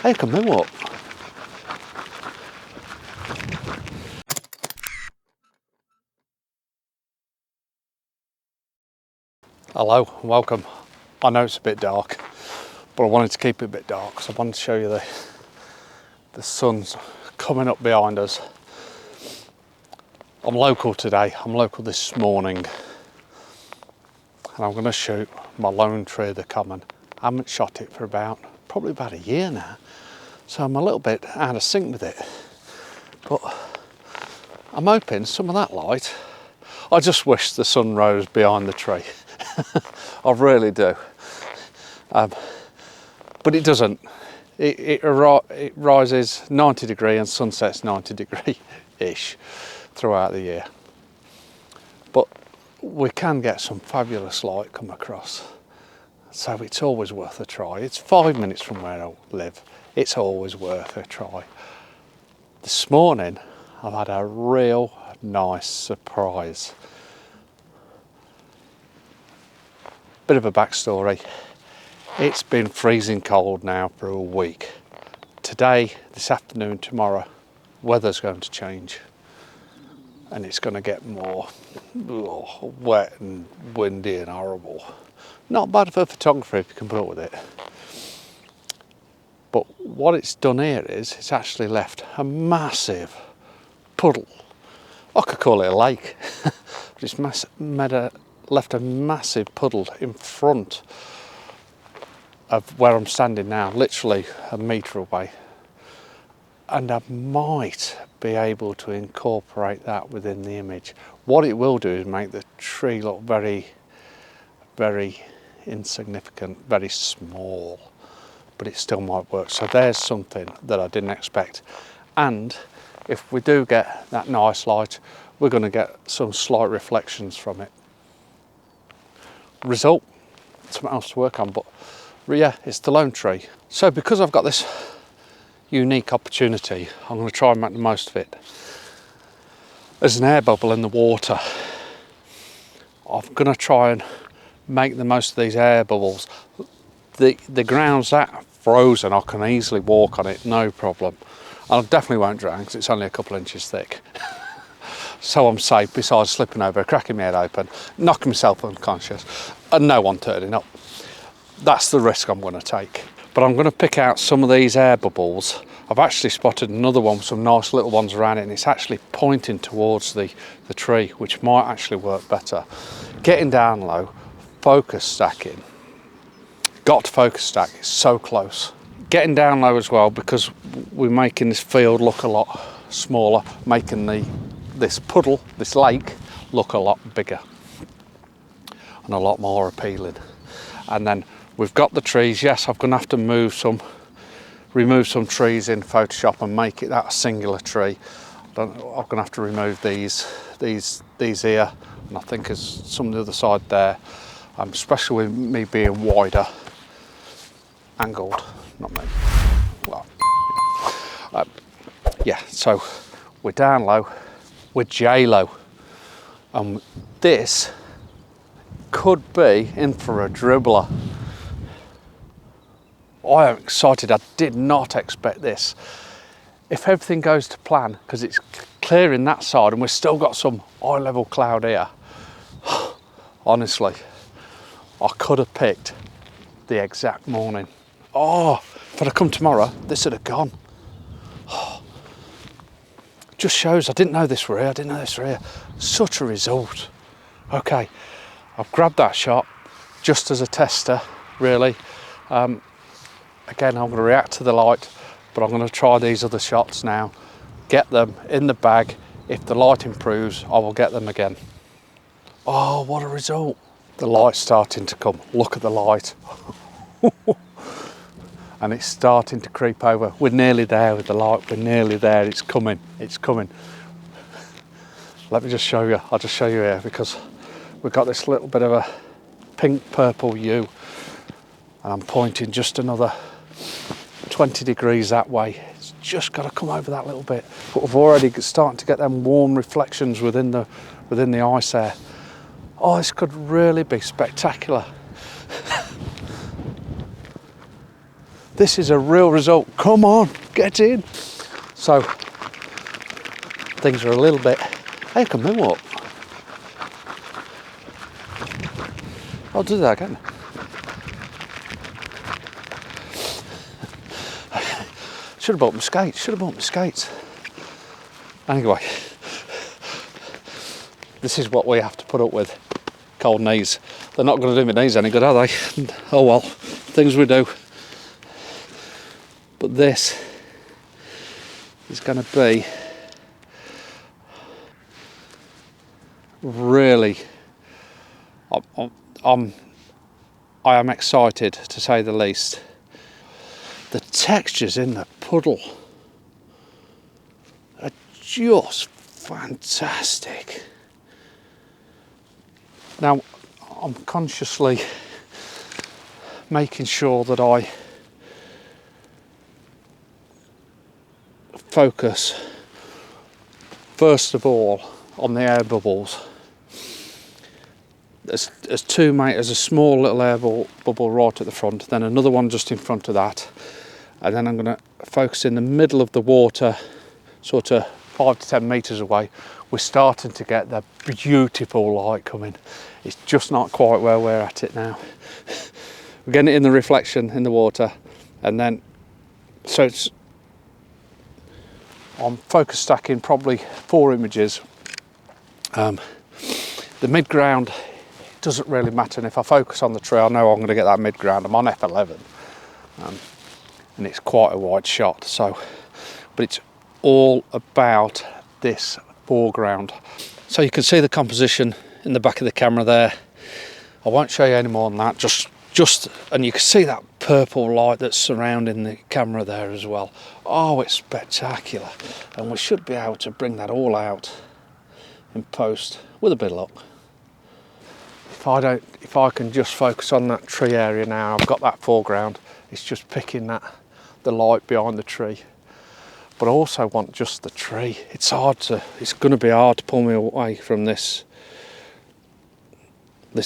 Hey, come moonwalk. Hello, welcome. I know it's a bit dark, but I wanted to keep it a bit dark because I wanted to show you the sun's coming up behind us. I'm local today, I'm local this morning, and I'm going to shoot my lone tree of the common. I haven't shot it for probably about a year now, so I'm a little bit out of sync with it, but I'm hoping some of that light. I just wish the sun rose behind the tree. I really do, but it doesn't. It rises 90 degree and sunsets 90 degree-ish throughout the year. But we can get some fabulous light come across. So it's always worth a try. It's 5 minutes from where I live. It's always worth a try. This morning, I've had a real nice surprise. Bit of a backstory. It's been freezing cold now for a week. Today, this afternoon, tomorrow, weather's going to change. And it's going to get more wet and windy and horrible. Not bad for photography if you can put up with it. But what it's done here is it's actually left a massive puddle. I could call it a lake. But it's left a massive puddle in front of where I'm standing now, literally a metre away. And I might be able to incorporate that within the image. What it will do is make the tree look very, very insignificant, very small, but it still might work. So there's something that I didn't expect. And if we do get that nice light, we're going to get some slight reflections from it. Result, something else to work on, but yeah, it's the lone tree. So because I've got this unique opportunity, I'm going to try and make the most of it. There's an air bubble in the water. I'm going to try and make the most of these air bubbles. The ground's that frozen, I can easily walk on it, no problem. I definitely won't drown because it's only a couple inches thick. So I'm safe, besides slipping over, cracking my head open, knocking myself unconscious, and no one turning up. That's the risk I'm going to take. But I'm going to pick out some of these air bubbles. I've actually spotted another one with some nice little ones around it, and it's actually pointing towards the tree, which might actually work better. Getting down low, focus stacking. Got to focus stack, it's so close. Getting down low as well, because we're making this field look a lot smaller, making this puddle, this lake, look a lot bigger and a lot more appealing. And then we've got the trees. Yes, I'm going to have to remove some trees in Photoshop and make it that singular tree. I'm going to have to remove these here, and I think there's some on the other side there, especially with me being wider angled, not me. Well, yeah, so we're down low, we're J-low, and this could be in for a dribbler. I am excited. I did not expect this. If everything goes to plan, because it's clearing that side and we've still got some eye level cloud here, honestly, I could have picked the exact morning. Oh, if I'd have come tomorrow, this would have gone. Just shows I didn't know this were here, Such a result. Okay, I've grabbed that shot just as a tester, really. Again, I'm going to react to the light, but I'm going to try these other shots now, get them in the bag. If the light improves, I will get them again. Oh, what a result. The light's starting to come. Look at the light. And it's starting to creep over. We're nearly there with the light. We're nearly there. It's coming. It's coming. Let me just show you. I'll just show you here, because we've got this little bit of a pink purple hue, and I'm pointing just another 20 degrees that way. It's just got to come over that little bit. But we've already starting to get them warm reflections within the ice there. Oh, this could really be spectacular. This is a real result. Come on, get in. So things are a little bit, hey, I can moonwalk. I'll do that again. Should have bought my skates, Anyway, this is what we have to put up with. Cold knees. They're not going to do my knees any good, are they? Oh well, things we do. But this is going to be really, I am excited, to say the least. The textures in the puddle are just fantastic. Now, I'm consciously making sure that I focus first of all on the air bubbles. There's two, mate. There's a small little air bubble right at the front, then another one just in front of that, and then I'm going to focus in the middle of the water, sort of 5 to 10 metres away. We're starting to get the beautiful light coming. It's just not quite where we're at it now. We're getting it in the reflection in the water, and then so it's, I'm focus stacking probably 4 images. The mid-ground doesn't really matter, and if I focus on the tree, I know I'm going to get that mid-ground. I'm on f11, and it's quite a wide shot. So, but it's all about this foreground. So you can see the composition in the back of the camera there. I won't show you any more than that. Just, and you can see that purple light that's surrounding the camera there as well. Oh, it's spectacular, and we should be able to bring that all out in post with a bit of luck. If I can just focus on that tree area now, I've got that foreground. It's just picking the light behind the tree. But I also want just the tree. It's going to be hard to pull me away from this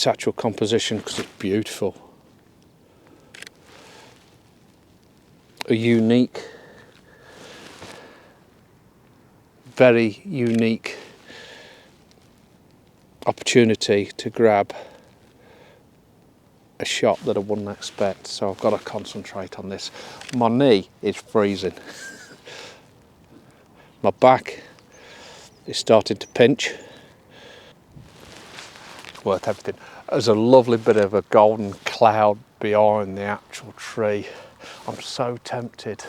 actual composition, because it's beautiful. A unique, very unique opportunity to grab a shot that I wouldn't expect. So I've got to concentrate on this. My knee is freezing. My back is starting to pinch. It's worth everything. There's a lovely bit of a golden cloud behind the actual tree. I'm so tempted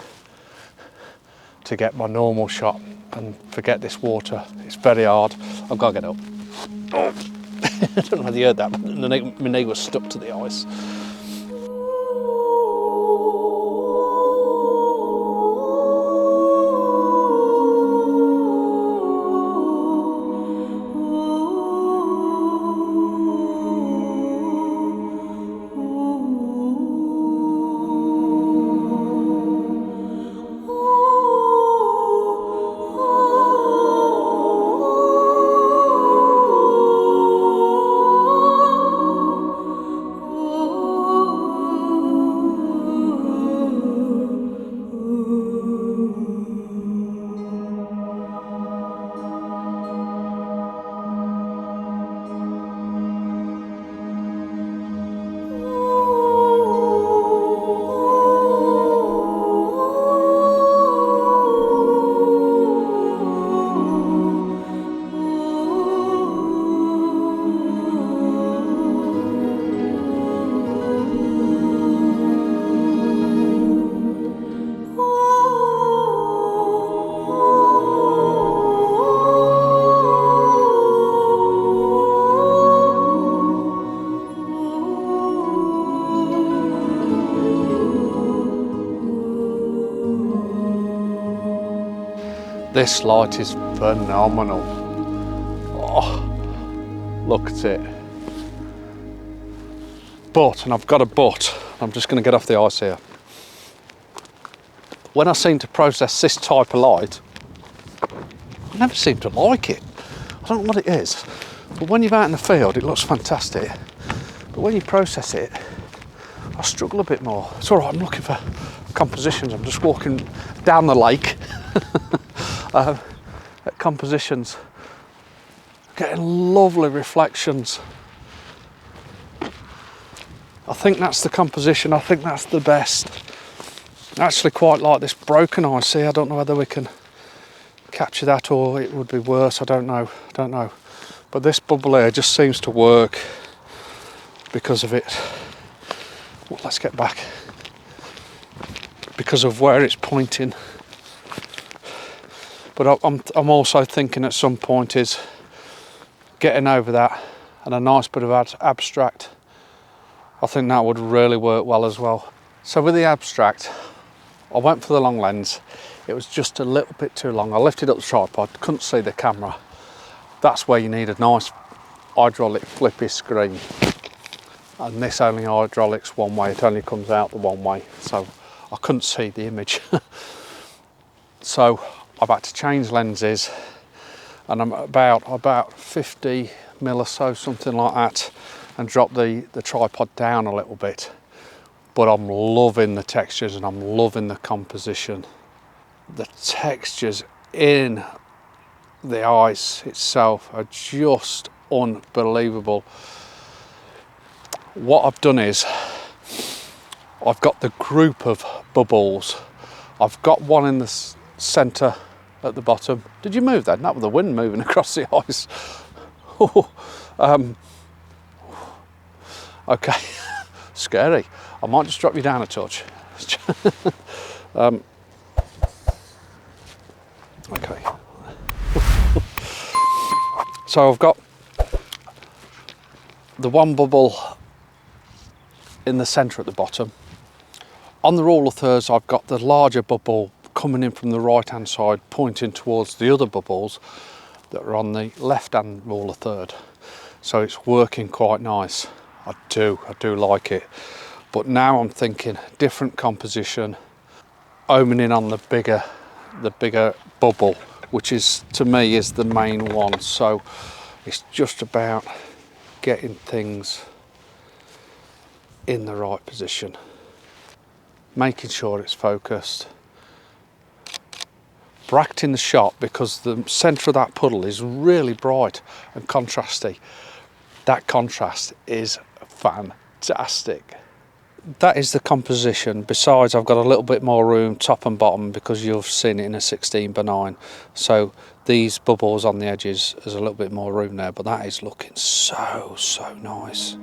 to get my normal shot and forget this water. It's very hard. I've got to get up. Oh. I don't know whether you heard that, but my knee was stuck to the ice. This light is phenomenal. Oh, look at it. But, and I've got a but, I'm just going to get off the ice here. When I seem to process this type of light, I never seem to like it. I don't know what it is, but when you're out in the field, it looks fantastic. But when you process it, I struggle a bit more. It's all right, I'm looking for compositions. I'm just walking down the lake at compositions, getting lovely reflections. I think that's the composition. I think that's the best. I actually quite like this broken eye. See, I don't know whether we can capture that or it would be worse. I don't know. But this bubble here just seems to work because of it. Well, let's get back. Because of where it's pointing. But I'm also thinking at some point is getting over that and a nice bit of abstract. I think that would really work well as well. So with the abstract, I went for the long lens. It was just a little bit too long. I lifted up the tripod, couldn't see the camera. That's where you need a nice hydraulic flippy screen. And this only hydraulics one way, it only comes out the one way. So I couldn't see the image. So I've had to change lenses and I'm about 50 mil or so, something like that, and drop the tripod down a little bit. But I'm loving the textures and I'm loving the composition. The textures in the ice itself are just unbelievable. What I've done is I've got the group of bubbles. I've got one in the centre at the bottom. Did you move that? Not with the wind moving across the ice. Okay, scary. I might just drop you down a touch. Okay. So I've got the one bubble in the centre at the bottom. On the rule of thirds, I've got the larger bubble coming in from the right hand side, pointing towards the other bubbles that are on the left hand rule of third. So it's working quite nice. I do like it. But now I'm thinking different composition, homing in on the bigger bubble, which is, to me, is the main one. So it's just about getting things in the right position, making sure it's focused, bracketing the shot because the centre of that puddle is really bright and contrasty. That contrast is fantastic. That is the composition. Besides, I've got a little bit more room top and bottom because you've seen it in a 16:9. So these bubbles on the edges, there's a little bit more room there, but that is looking so nice.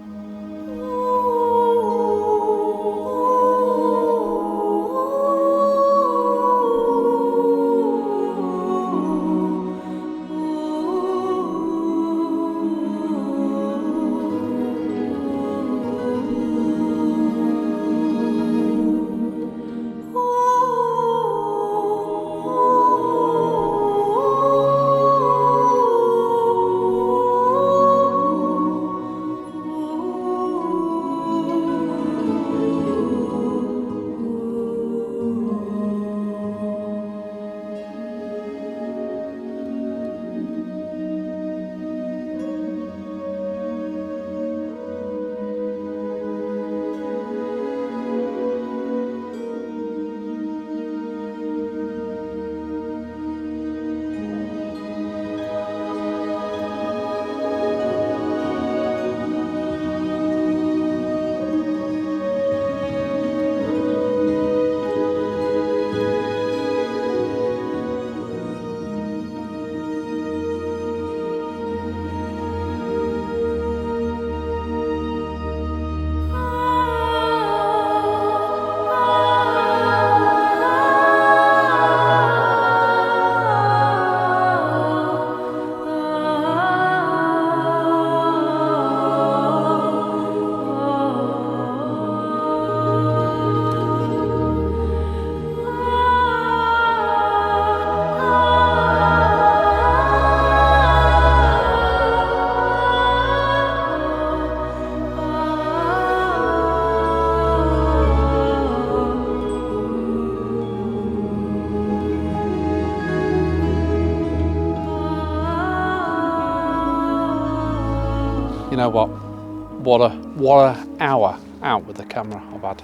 You know what? What a hour out with the camera I've had.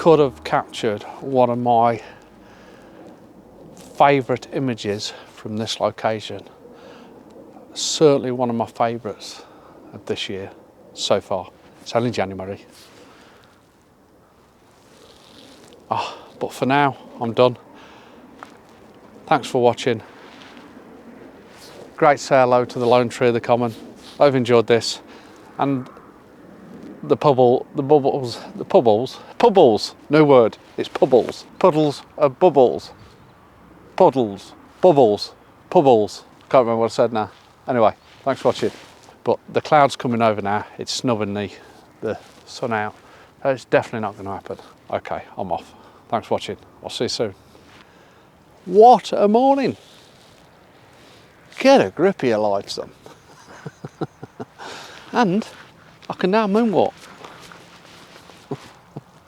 could have captured one of my favourite images from this location. Certainly one of my favourites of this year so far. It's only January. But for now, I'm done. Thanks for watching. Great say hello to the lone tree of the common. I've enjoyed this. And the bubbles, new word, it's puddles of bubbles, puddles, bubbles, can't remember what I said now. Anyway, thanks for watching. But the cloud's coming over now, it's snubbing the sun out, so it's definitely not going to happen. Okay, I'm off. Thanks for watching, I'll see you soon. What a morning! Get a grip of your lights then. And I can now moonwalk.